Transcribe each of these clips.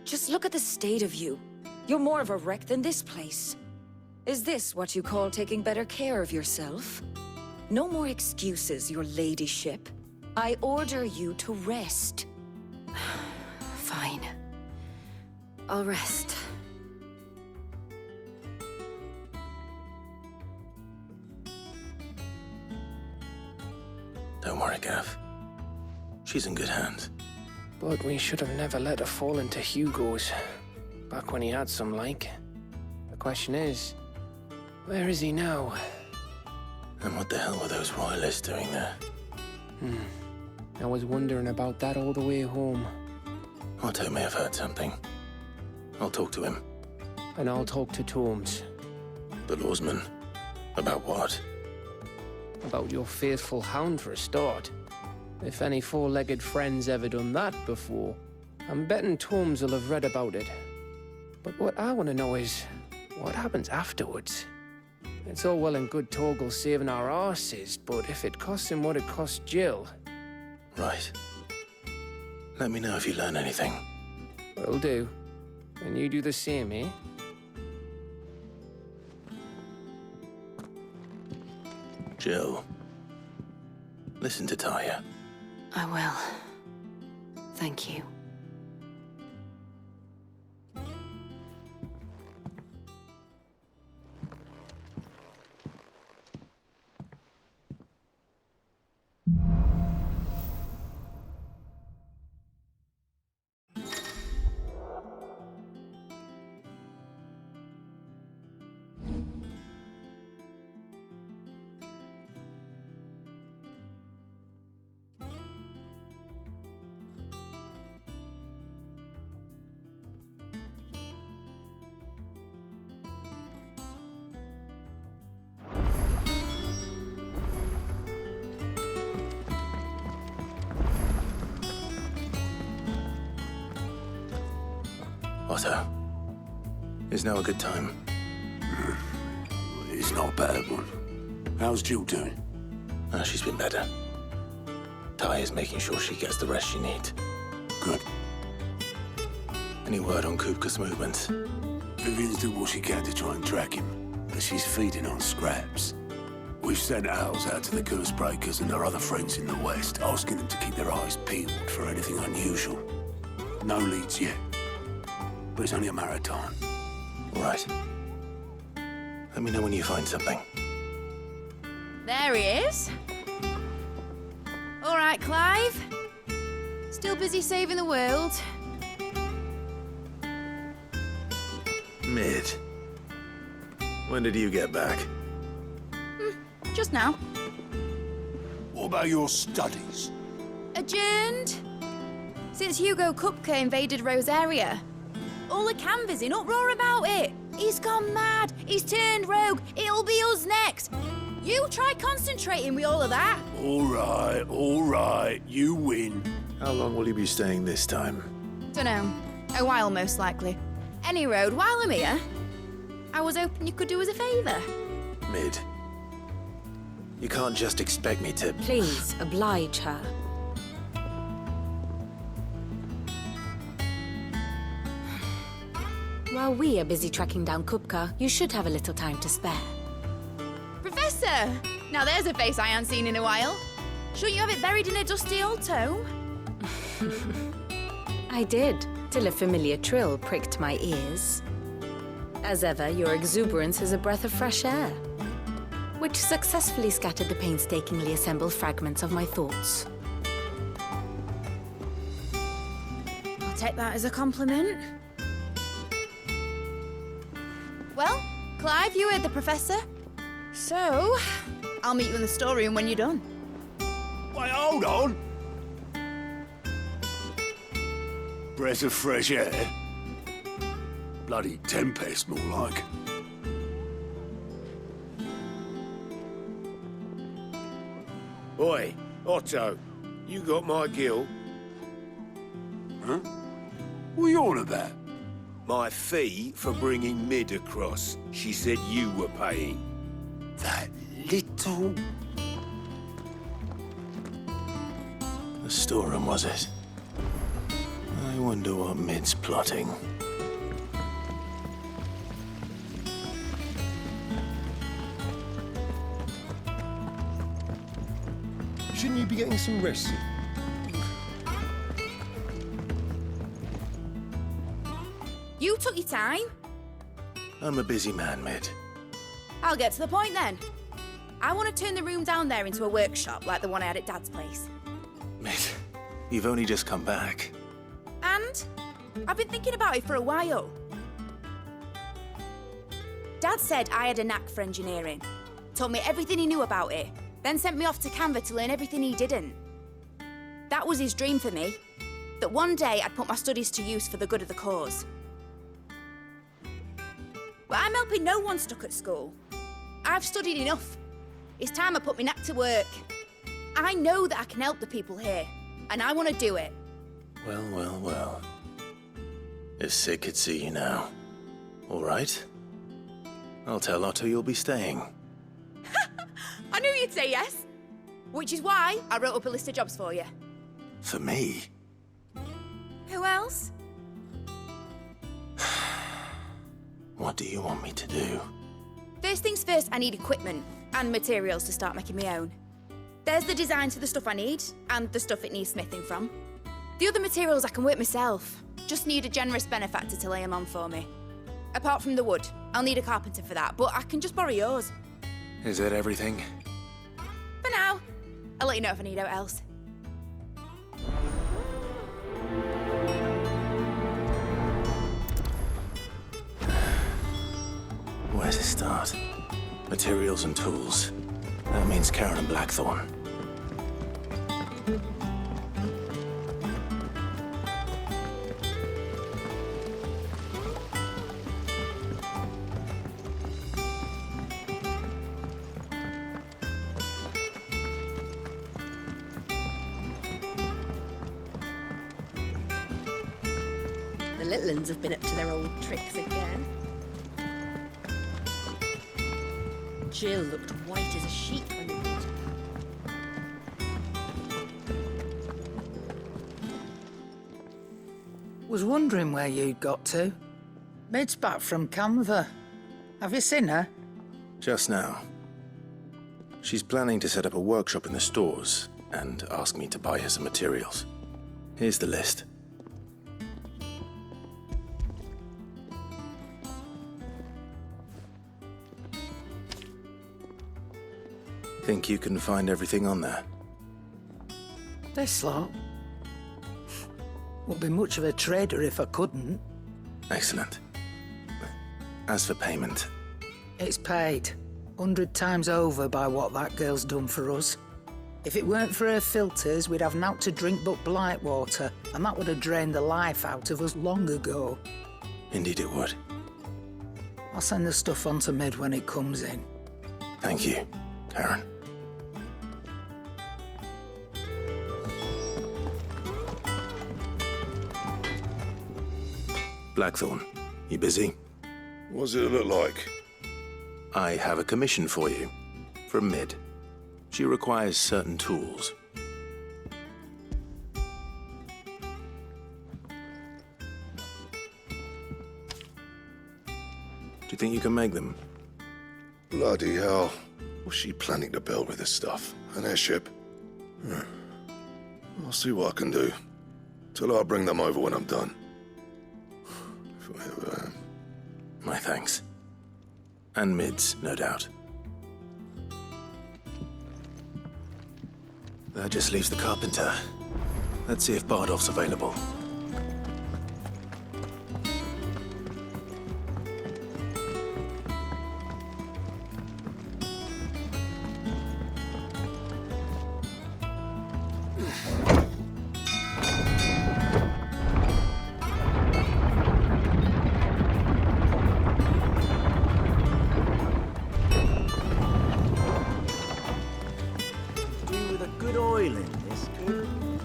Just look at the state of you. You're more of a wreck than this place. Is this what you call taking better care of yourself? No more excuses, your ladyship. I order you to rest. Fine. I'll rest. Don't worry, Gav. She's in good hands. But we should have never let her fall into Hugo's. Back when he had some like. The question is, where is he now? And what the hell were those royalists doing there? I was wondering about that all the way home. Otto may have heard something. I'll talk to him. And I'll talk to Tomes. The lawsman? About what? About your faithful hound for a start. If any four-legged friend's ever done that before, I'm betting Tomes will have read about it. But what I want to know is, what happens afterwards? It's all well and good Torgal saving our arses, but if it costs him what it cost Jill... Right. Let me know if you learn anything. Will do. And you do the same, eh? Jill, listen to Taya. I will. Thank you. Otto, is now a good time? It's not a bad one. How's Jill doing? She's been better. Taya's making sure she gets the rest she needs. Good. Any word on Kupka's movements? Vivian's doing what she can to try and track him, but she's feeding on scraps. We've sent owls out to the curse breakers and their other friends in the west, asking them to keep their eyes peeled for anything unusual. No leads yet, but it's only a matter of time. Right. Let me know when you find something. There he is. All right, Clive. Still busy saving the world. Mid. When did you get back? Just now. What about your studies? Adjourned. Since Hugo Kupka invaded Rosaria. All the canvass in uproar about it. He's gone mad. He's turned rogue. It'll be us next. You try concentrating with all of that. All right, you win. How long will you be staying this time? Dunno. A while, most likely. Any road, while I'm here, I was hoping you could do us a favour. Mid. You can't just expect me to... Please, oblige her. While we are busy tracking down Kupka, you should have a little time to spare. Professor! Now there's a face I ain't seen in a while. Shouldn't you have it buried in a dusty old tome? I did, till a familiar trill pricked my ears. As ever, your exuberance is a breath of fresh air, which successfully scattered the painstakingly assembled fragments of my thoughts. I'll take that as a compliment. Well, Clive, you heard the professor. So, I'll meet you in the storeroom when you're done. Wait, hold on. Breath of fresh air? Bloody tempest, more like. Oi, Otto, you got my gill? Huh? What are you on about? My fee for bringing Mid across. She said you were paying. That little... The storeroom, was it? I wonder what Mid's plotting. Shouldn't you be getting some rest? You took your time. I'm a busy man, Mid. I'll get to the point then. I want to turn the room down there into a workshop like the one I had at Dad's place. Mid, you've only just come back. And I've been thinking about it for a while. Dad said I had a knack for engineering, told me everything he knew about it, then sent me off to Canva to learn everything he didn't. That was his dream for me, that one day I'd put my studies to use for the good of the cause. But I'm helping no one stuck at school. I've studied enough. It's time I put my knack to work. I know that I can help the people here, and I want to do it. Well, well, well. If Sid could see you now. All right. I'll tell Otto you'll be staying. I knew you'd say yes. Which is why I wrote up a list of jobs for you. For me? Who else? What do you want me to do? First things first, I need equipment and materials to start making my own. There's the designs for the stuff I need and the stuff it needs smithing from. The other materials I can work myself. Just need a generous benefactor to lay them on for me. Apart from the wood, I'll need a carpenter for that, but I can just borrow yours. Is that everything? For now. I'll let you know if I need out else. Where to start? Materials and tools. That means Karen and Blackthorn. The little uns have been up to their old tricks again. Jill looked white as a sheet when they put Was wondering where you'd got to. Mid's back from Canva. Have you seen her? Just now. She's planning to set up a workshop in the stores and ask me to buy her some materials. Here's the list. Think you can find everything on there? This lot. Wouldn't be much of a trader if I couldn't. Excellent. As for payment, It's paid 100 times over by what that girl's done for us. If it weren't for her filters, we'd have naught to drink but blight water, and that would have drained the life out of us long ago. indeed it would. I'll send the stuff on to Mid when it comes in. Thank you, Karen. Blackthorn, you busy? What's it look like? I have a commission for you. From Mid. She requires certain tools. Do you think you can make them? Bloody hell. What's she planning to build with this stuff? An airship? I'll see what I can do. Tell her I'll bring them over when I'm done. If I ever am. My thanks. And Mid's, no doubt. That just leaves the carpenter. Let's see if Bardolph's available.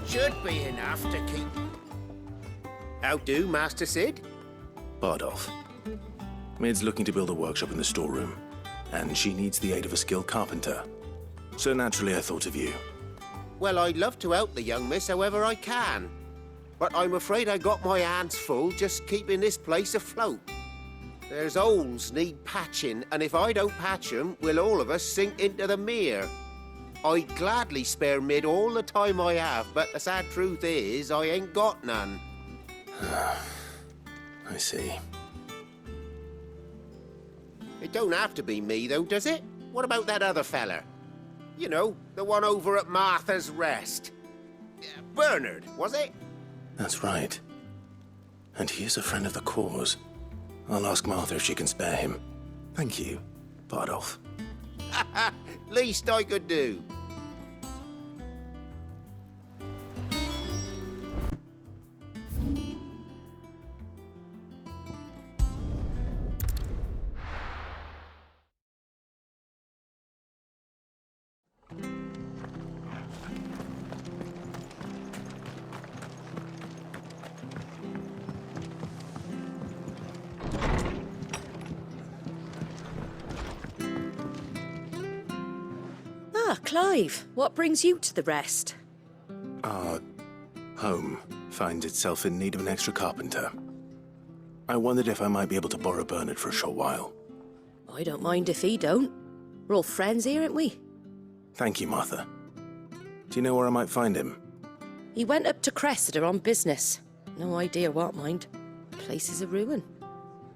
Should be enough to keep. How do, Master Sid? Bardolph. Mid's looking to build a workshop in the storeroom, and she needs the aid of a skilled carpenter. So naturally I thought of you. Well, I'd love to help the young miss however I can. but I'm afraid I got my hands full just keeping this place afloat. There's holes need patching, and if I don't patch them, we'll all of us sink into the mere. I'd gladly spare Mid all the time I have, but the sad truth is, I ain't got none. I see. It don't have to be me, though, does it? What about that other fella? You know, the one over at Martha's Rest. Bernard, was it? That's right. And he is a friend of the cause. I'll ask Martha if she can spare him. Thank you, Bardolph. Least I could do. Ah, Clive, what brings you to the Rest? Our home finds itself in need of an extra carpenter. I wondered if I might be able to borrow Bernard for a short while. I don't mind if he don't. We're all friends here, aren't we? Thank you, Martha. Do you know where I might find him? He went up to Cressida on business. No idea what, mind. Place is a ruin.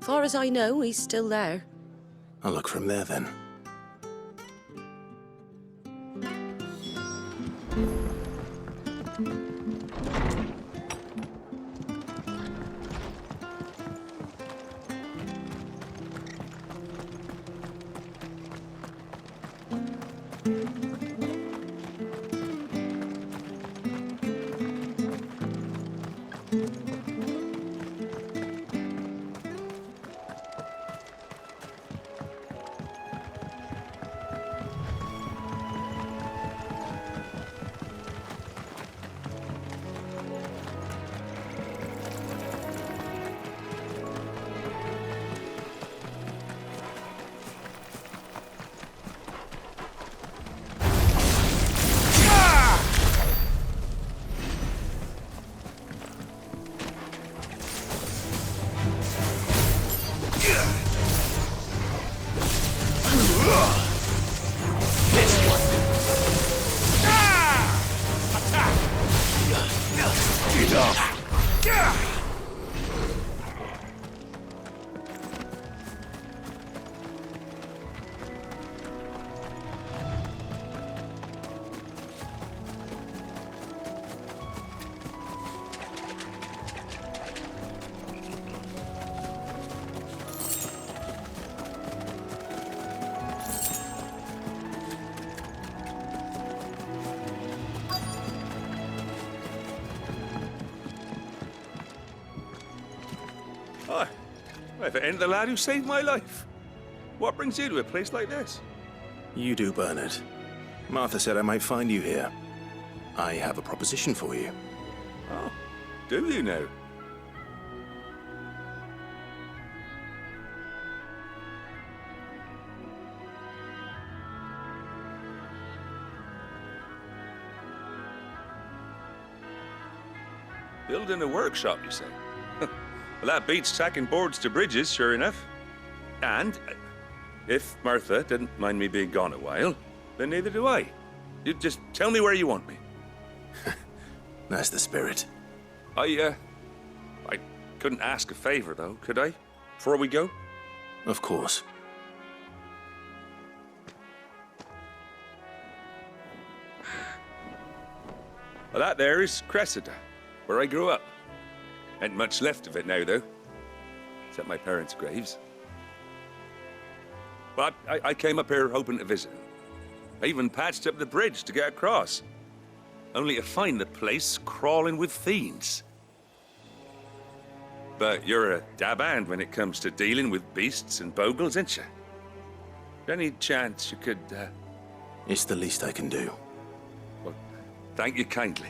Far as I know, he's still there. I'll look for him there then. If it ain't the lad who saved my life. What brings you to a place like this? You do, Bernard. Martha said I might find you here. I have a proposition for you. Oh, do you now? Building a workshop, you say? Well, that beats tacking boards to bridges, sure enough. And if Martha didn't mind me being gone a while, then neither do I. You just tell me where you want me. That's the spirit. I couldn't ask a favor, though, could I? Before we go? Of course. Well, that there is Cressida, where I grew up. Ain't much left of it now, though. Except my parents' graves. But I came up here hoping to visit. I even patched up the bridge to get across. Only to find the place crawling with fiends. But you're a dab hand when it comes to dealing with beasts and bogles, ain't you? Any chance you could, It's the least I can do. Well, thank you kindly.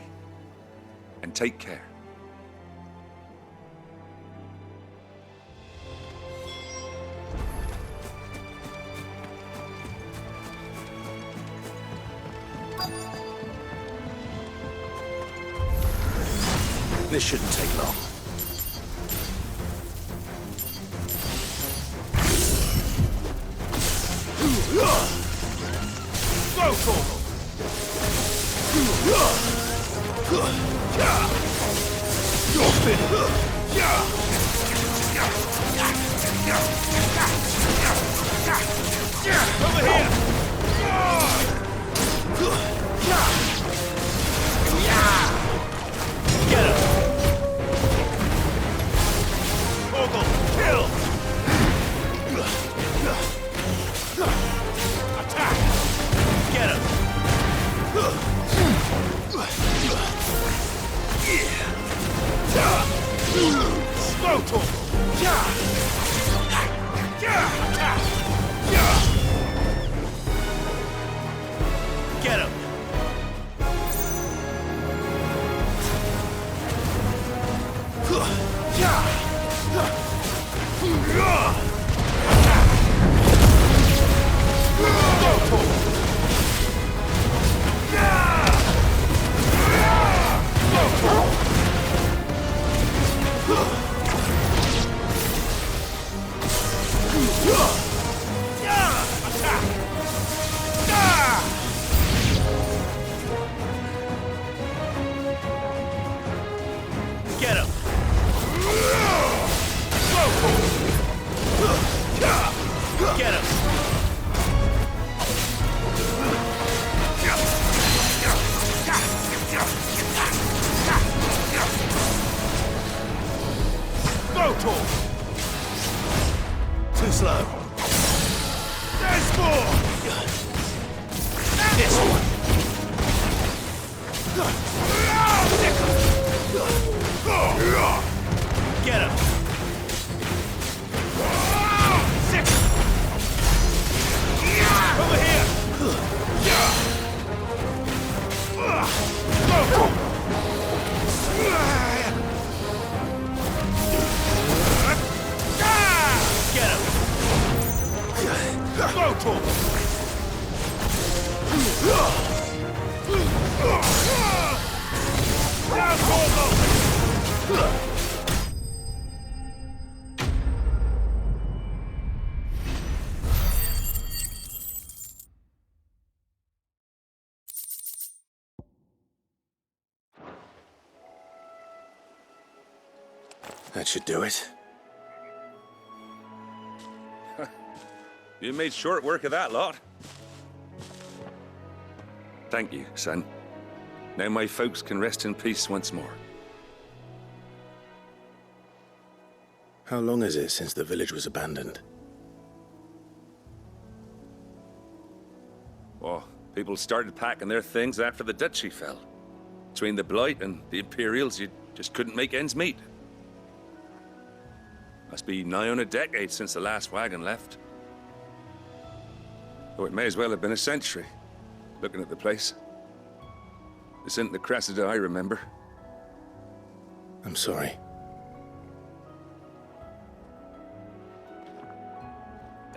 And take care. This shouldn't take long. Go for them! You're finished! Over here! Get him! Ogle, kill! Attack! Get him! Slow to him! Attack! Get him! Get him! Get him! Go to him! Too slow. There's more! This one! Get him! Sick! Over here! Go! Get him! Go to him! Down, Corvo! That should do it. You made short work of that lot. Thank you, son. Now my folks can rest in peace once more. How long is it since the village was abandoned? Oh, people started packing their things after the duchy fell. Between the Blight and the Imperials, you just couldn't make ends meet. Must be nigh on a decade since the last wagon left. Oh, it may as well have been a century, looking at the place. This isn't the Cressida I remember. I'm sorry.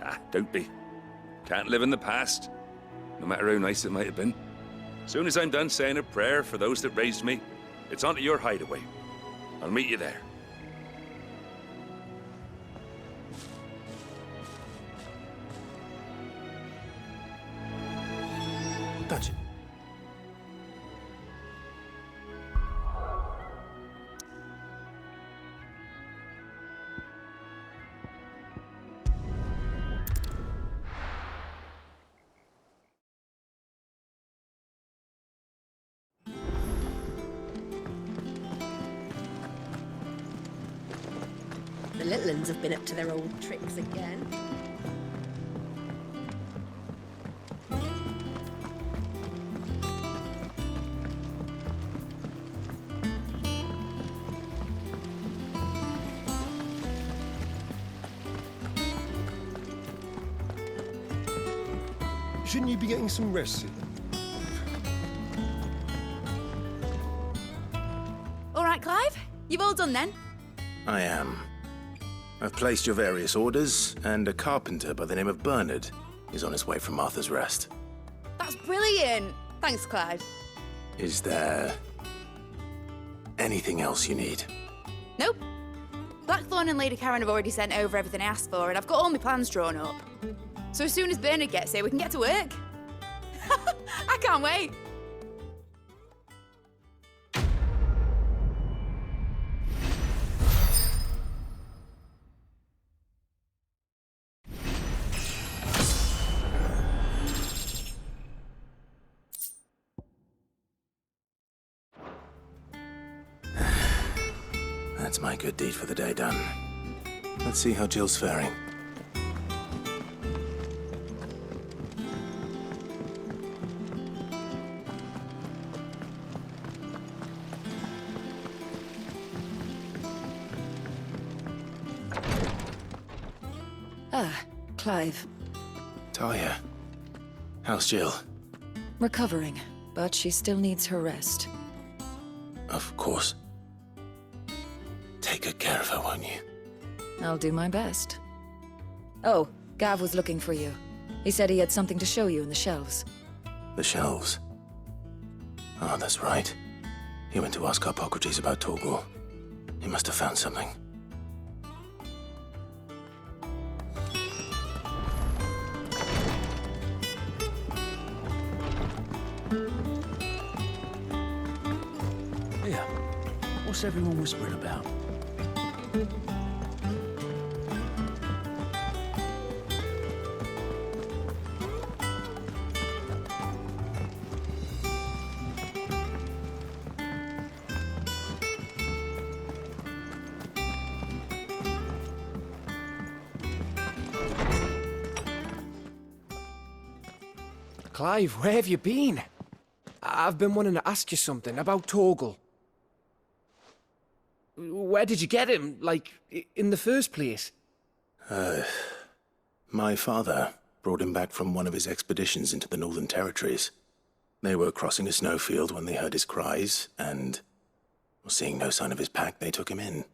Ah, don't be. Can't live in the past, no matter how nice it might have been. Soon as I'm done saying a prayer for those that raised me, it's on to your hideaway. I'll meet you there. Touch it. The little uns have been up to their old tricks again. Shouldn't you be getting some rest soon? All right, Clive? You've all done then? I am. I've placed your various orders, and a carpenter by the name of Bernard is on his way from Arthur's Rest. That's brilliant. Thanks, Clive. Is there anything else you need? Nope. Blackthorn and Lady Karen have already sent over everything I asked for, and I've got all my plans drawn up. So as soon as Bernard gets here, we can get to work. I can't wait. That's my good deed for the day done. Let's see how Jill's faring. Ah, Clive. Talia. How's Jill? Recovering, but she still needs her rest. Of course. Take good care of her, won't you? I'll do my best. Oh, Gav was looking for you. He said he had something to show you in the shelves. The shelves. Oh, that's right. He went to ask Hippocrates about Torgal. He must have found something. Here, what's everyone whispering about? Clive, where have you been? I've been wanting to ask you something about Torgal. Where did you get him, like, in the first place? My father brought him back from one of his expeditions into the Northern Territories. They were crossing a snowfield when they heard his cries, and, seeing no sign of his pack, they took him in.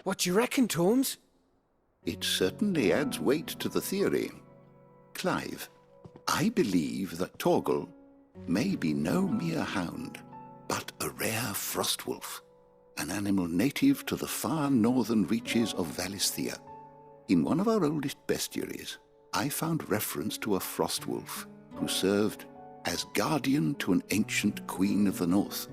What do you reckon, Torms? It certainly adds weight to the theory. Clive, I believe that Torgal may be no mere hound, but a rare frostwolf, an animal native to the far northern reaches of Valisthea. In one of our oldest bestiaries, I found reference to a frostwolf who served as guardian to an ancient queen of the north.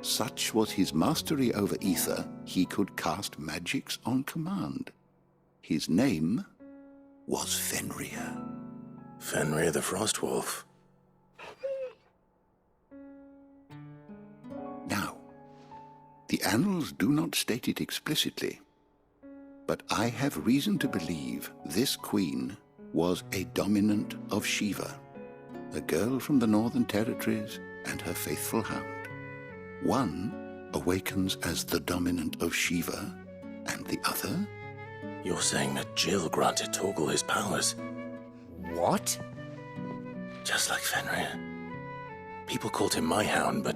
Such was his mastery over ether, he could cast magics on command. His name was Fenrir. Fenrir the Frostwolf. Now, the annals do not state it explicitly, but I have reason to believe this queen was a dominant of Shiva, a girl from the Northern Territories and her faithful hound. One awakens as the dominant of Shiva, and the other? You're saying that Jill granted Torgal his powers? What? Just like Fenrir. People called him my hound, but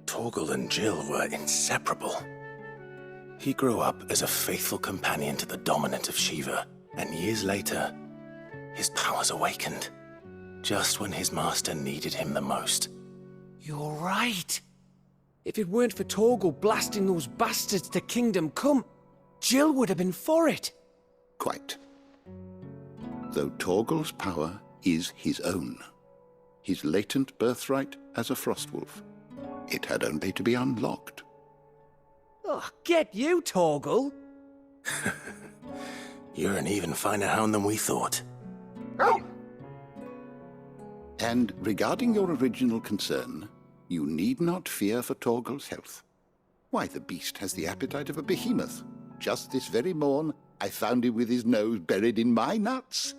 Torgal and Jill were inseparable. He grew up as a faithful companion to the dominant of Shiva, and years later, his powers awakened, just when his master needed him the most. You're right. If it weren't for Torgal blasting those bastards to Kingdom Come, Jill would have been for it. Quite. Though Torgal's power is his own, his latent birthright as a Frostwolf. It had only to be unlocked. Oh, get you, Torgal! You're an even finer hound than we thought. And regarding your original concern, you need not fear for Torgal's health. Why, the beast has the appetite of a behemoth. Just this very morn, I found him with his nose buried in my nuts.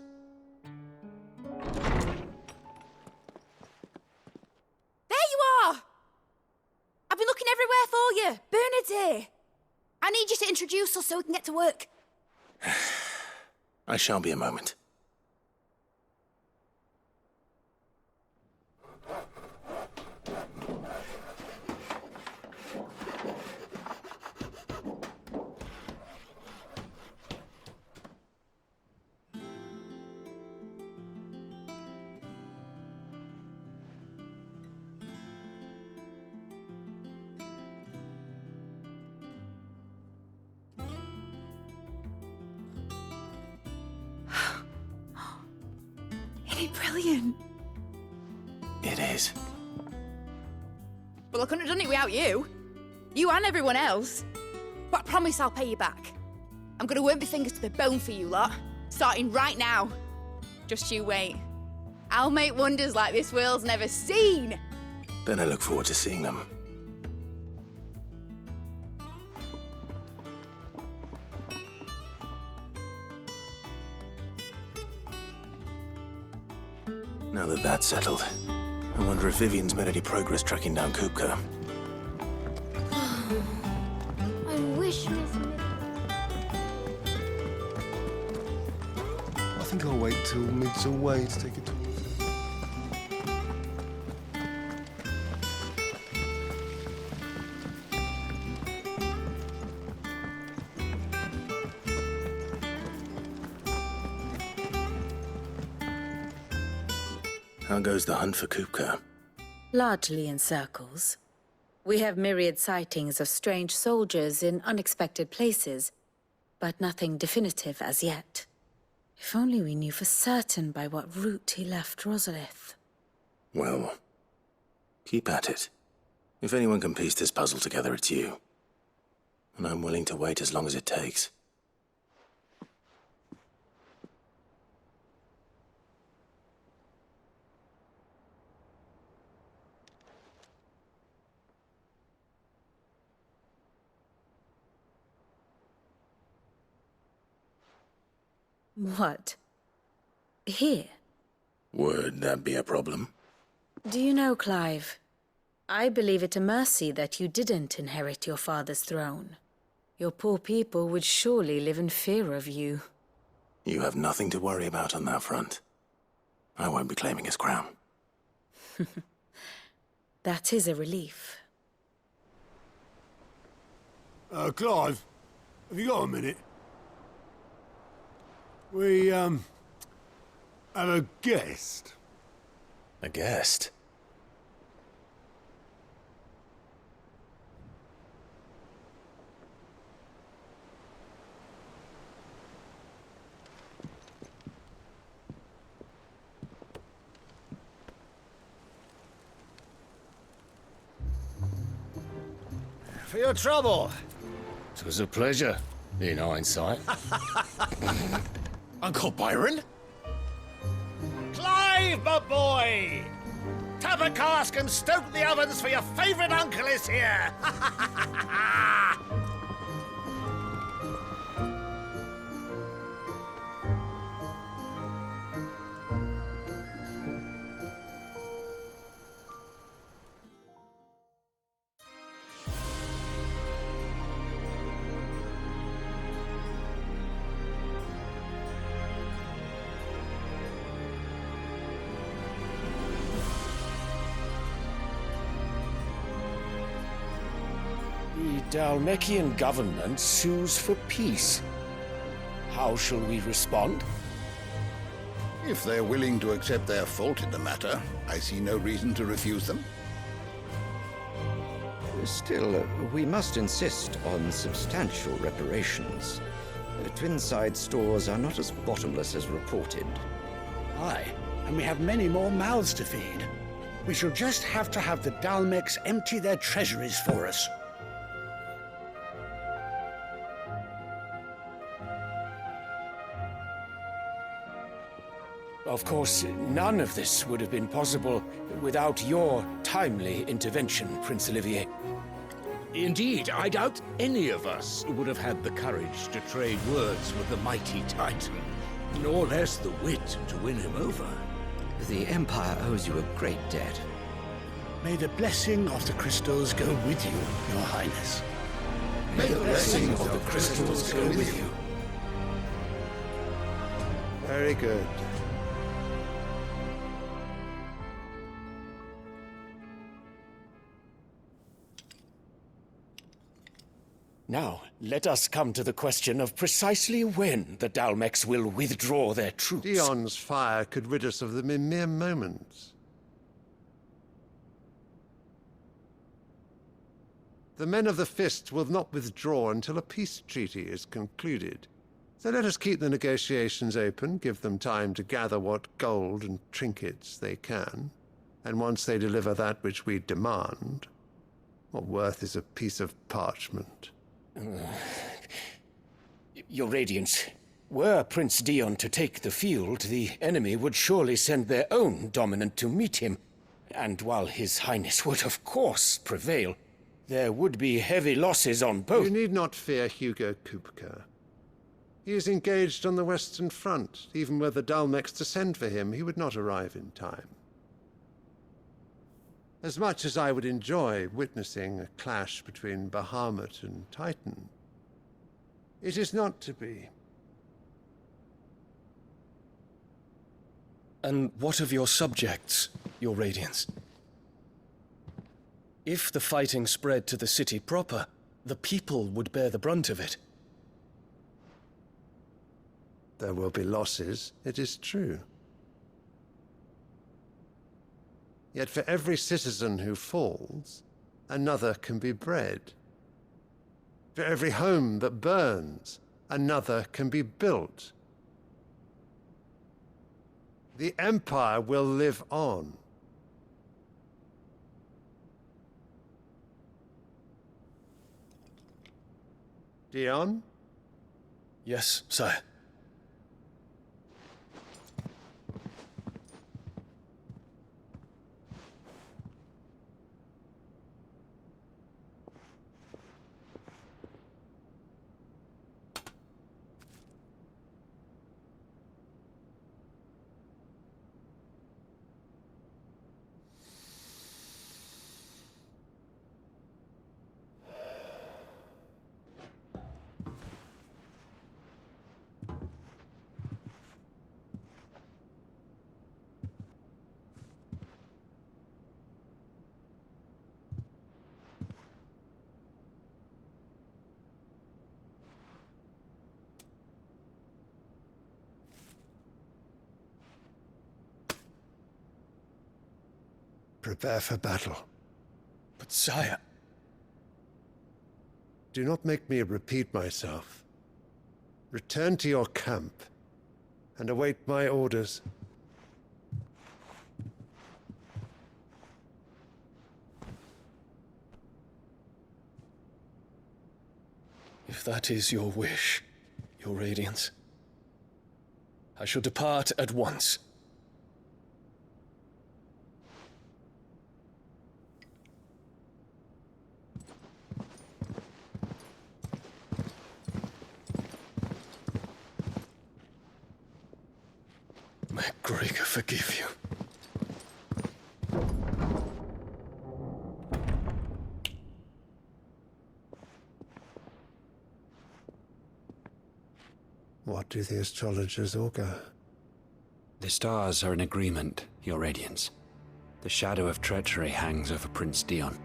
There you are! I've been looking everywhere for you. Bernard's here. I need you to introduce us so we can get to work. I shall be a moment. Isn't it brilliant? It is. Well, I couldn't have done it without you. You and everyone else. But I promise I'll pay you back. I'm gonna work my fingers to the bone for you lot, starting right now. Just you wait. I'll make wonders like this world's never seen. Then I look forward to seeing them. Now that that's settled, I wonder if Vivian's made any progress tracking down Kupka. I wish Miss I think I'll wait till Mid's away to take a tour. How goes the hunt for Kupka? Largely in circles. We have myriad sightings of strange soldiers in unexpected places, but nothing definitive as yet. If only we knew for certain by what route he left Rosalith. Well, keep at it. If anyone can piece this puzzle together, it's you. And I'm willing to wait as long as it takes. What? Here? Would that be a problem? Do you know, Clive? I believe it a mercy that you didn't inherit your father's throne. Your poor people would surely live in fear of you. You have nothing to worry about on that front. I won't be claiming his crown. That is a relief. Clive, have you got a minute? We, have a guest. A guest? For your trouble. It was a pleasure, in hindsight. Uncle Byron? Clive, my boy! Tap a cask and stoke the ovens, for your favourite uncle is here! The Dalmekian government sues for peace. How shall we respond? If they're willing to accept their fault in the matter, I see no reason to refuse them. Still, we must insist on substantial reparations. Twinside stores are not as bottomless as reported. Aye, and we have many more mouths to feed. We shall just have to have the Dalmeks empty their treasuries for us. Of course, none of this would have been possible without your timely intervention, Prince Olivier. Indeed, I doubt any of us would have had the courage to trade words with the mighty Titan, nor less the wit to win him over. The Empire owes you a great debt. May the blessing of the crystals go with you, Your Highness. May the blessing of the crystals go with you. Very good. Now, let us come to the question of precisely when the Dalmeks will withdraw their troops. Dion's fire could rid us of them in mere moments. The men of the Fist will not withdraw until a peace treaty is concluded. So let us keep the negotiations open, give them time to gather what gold and trinkets they can, and once they deliver that which we demand, what worth is a piece of parchment? Your Radiance, were Prince Dion to take the field, the enemy would surely send their own dominant to meet him. And while His Highness would of course prevail, there would be heavy losses on both. You need not fear Hugo Kupka. He is engaged on the Western Front. Even were the Dalmex to send for him, he would not arrive in time. As much as I would enjoy witnessing a clash between Bahamut and Titan, it is not to be. And what of your subjects, Your Radiance? If the fighting spread to the city proper, the people would bear the brunt of it. There will be losses, it is true. Yet for every citizen who falls, another can be bred. For every home that burns, another can be built. The Empire will live on. Dion? Yes, sire. Prepare for battle. But sire... Do not make me repeat myself. Return to your camp and await my orders. If that is your wish, Your Radiance, I shall depart at once. May Gregor forgive you. What do the astrologers augur? The stars are in agreement, Your Radiance. The shadow of treachery hangs over Prince Dion.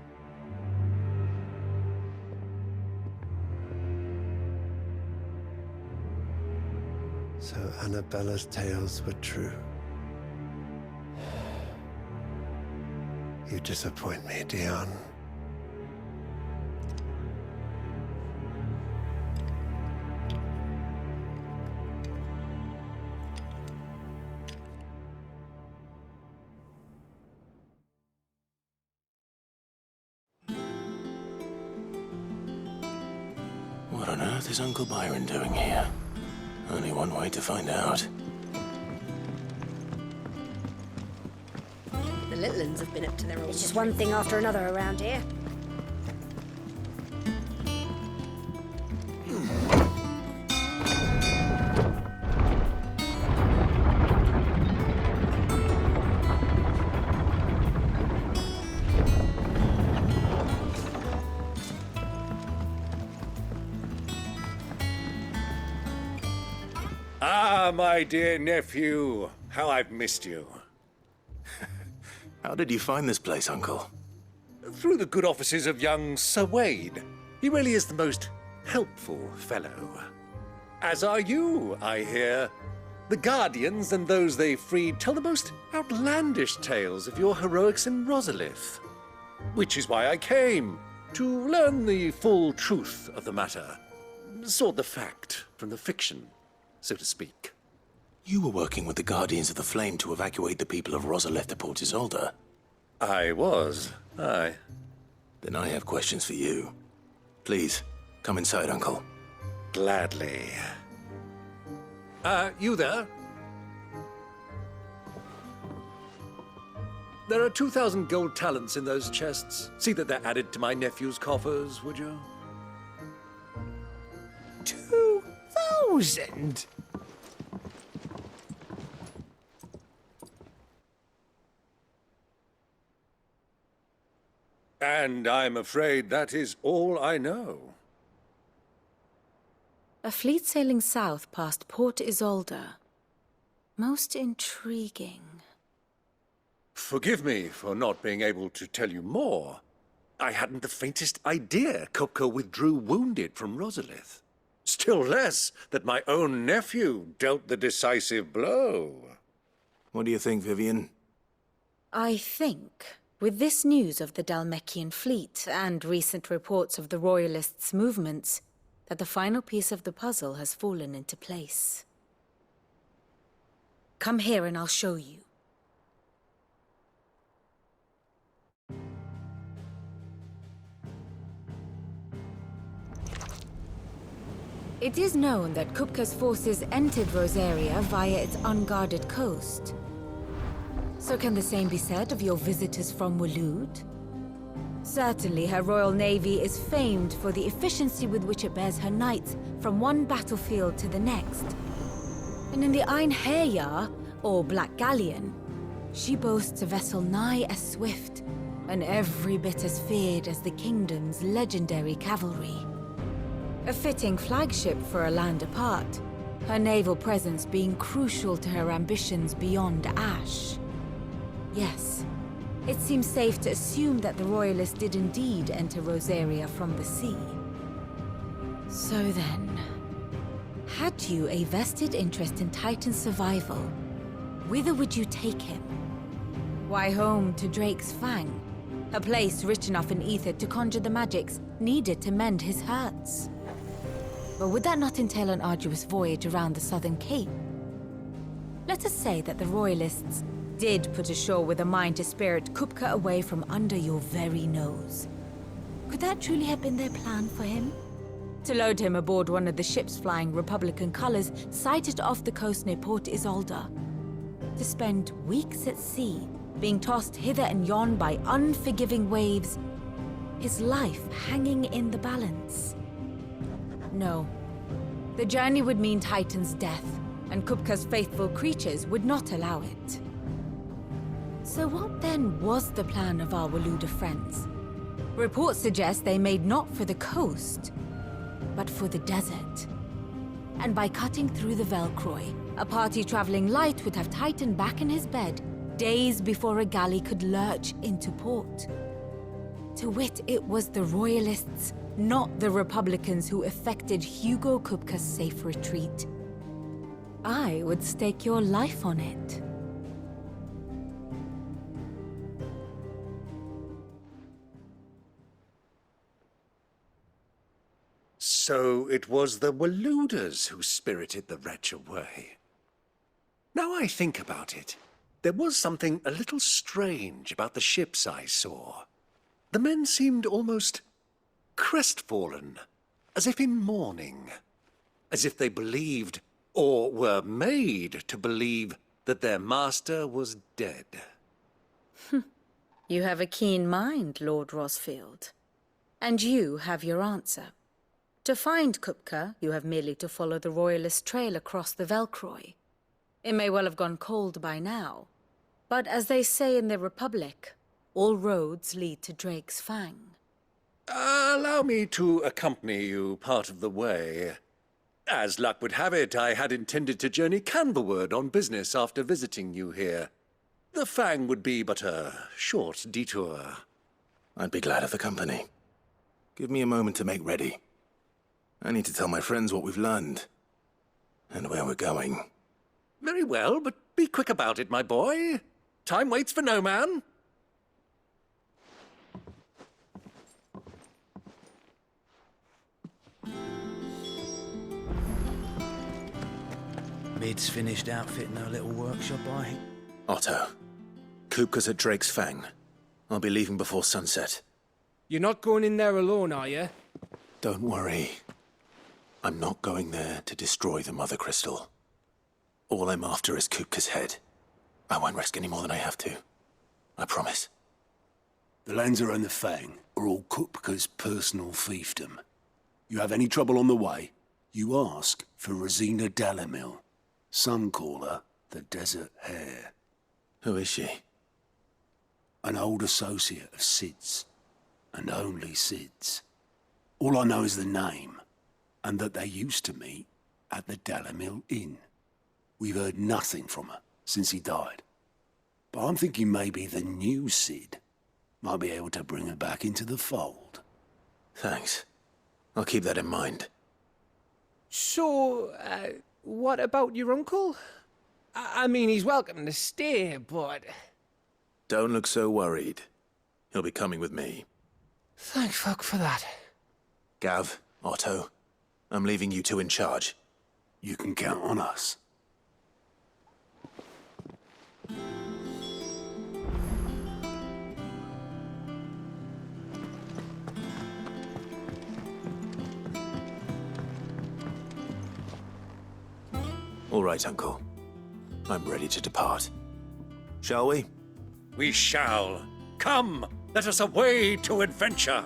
So Annabella's tales were true. You disappoint me, Dion. What on earth is Uncle Byron doing here? Only one way to find out. The little uns have been up to their old... It's just one thing after another around here. Ah, my dear nephew, how I've missed you. How did you find this place, Uncle? Through the good offices of young Sir Wade. He really is the most helpful fellow. As are you, I hear. The Guardians and those they freed tell the most outlandish tales of your heroics in Rosalith. Which is why I came, to learn the full truth of the matter. Sort the fact from the fiction. so to speak. You were working with the Guardians of the Flame to evacuate the people of Rosalith to Port Isolde. I was, aye. Then I have questions for you. Please, come inside, Uncle. Gladly. You there? There are 2,000 gold talents in those chests. See that they're added to my nephew's coffers, would you? 2,000? And I'm afraid that is all I know. A fleet sailing south past Port Isolde. Most intriguing. Forgive me for not being able to tell you more. I hadn't the faintest idea Kupka withdrew wounded from Rosalith. Still less that my own nephew dealt the decisive blow. What do you think, Vivian? I think, with this news of the Dalmekian fleet and recent reports of the Royalists' movements, that the final piece of the puzzle has fallen into place. Come here and I'll show you. It is known that Kupka's forces entered Rosaria via its unguarded coast. So can the same be said of your visitors from Waloed? Certainly, her Royal Navy is famed for the efficiency with which it bears her knights from one battlefield to the next. And in the Einherjar, or Black Galleon, she boasts a vessel nigh as swift, and every bit as feared as the kingdom's legendary cavalry. A fitting flagship for a land apart, her naval presence being crucial to her ambitions beyond Ash. Yes, it seems safe to assume that the Royalists did indeed enter Rosaria from the sea. So then, had you a vested interest in Titan's survival, whither would you take him? Why, home to Drake's Fang, a place rich enough in ether to conjure the magics needed to mend his hurts. But would that not entail an arduous voyage around the southern cape? Let us say that the Royalists did put ashore with a mind to spirit Kupka away from under your very nose. Could that truly have been their plan for him? To load him aboard one of the ships flying Republican colors sighted off the coast near Port Isolde. To spend weeks at sea, being tossed hither and yon by unforgiving waves, his life hanging in the balance. No. The journey would mean Titan's death, and Kupka's faithful creatures would not allow it. So what then was the plan of our Waluda friends? Reports suggest they made not for the coast, but for the desert. And by cutting through the Velcroy, a party traveling light would have Titan back in his bed days before a galley could lurch into port. To wit, it was the Royalists, not the Republicans, who effected Hugo Kupka's safe retreat. I would stake your life on it. So it was the Waludas who spirited the wretch away. Now I think about it, there was something a little strange about the ships I saw. The men seemed almost crestfallen, as if in mourning, as if they believed, or were made to believe, that their master was dead. You have a keen mind, Lord Rosfield. And you have your answer. To find Kupka, you have merely to follow the Royalist trail across the Velcroy. It may well have gone cold by now, but as they say in the Republic, all roads lead to Drake's Fang. Allow me to accompany you part of the way. As luck would have it, I had intended to journey Canberward on business after visiting you here. The Fang would be but a short detour. I'd be glad of the company. Give me a moment to make ready. I need to tell my friends what we've learned, and where we're going. Very well, but be quick about it, my boy. Time waits for no man. Mid's finished outfitting her little workshop, I think. Otto, Kupka's at Drake's Fang. I'll be leaving before sunset. You're not going in there alone, are you? Don't worry. I'm not going there to destroy the Mother Crystal. All I'm after is Kupka's head. I won't risk any more than I have to. I promise. The Lanza and the Fang are all Kupka's personal fiefdom. You have any trouble on the way, you ask for Rosina Dalamil. Some call her the Desert Hare. Who is she? An old associate of Sid's, and only Sid's. All I know is the name, and that they used to meet at the Dalamil Inn. We've heard nothing from her since he died. But I'm thinking maybe the new Sid might be able to bring her back into the fold. Thanks. I'll keep that in mind. So, what about your uncle? I mean, he's welcome to stay, but... Don't look so worried. He'll be coming with me. Thank fuck for that. Gav, Otto, I'm leaving you two in charge. You can count on us. All right, Uncle. I'm ready to depart. Shall we? We shall. Come, let us away to adventure.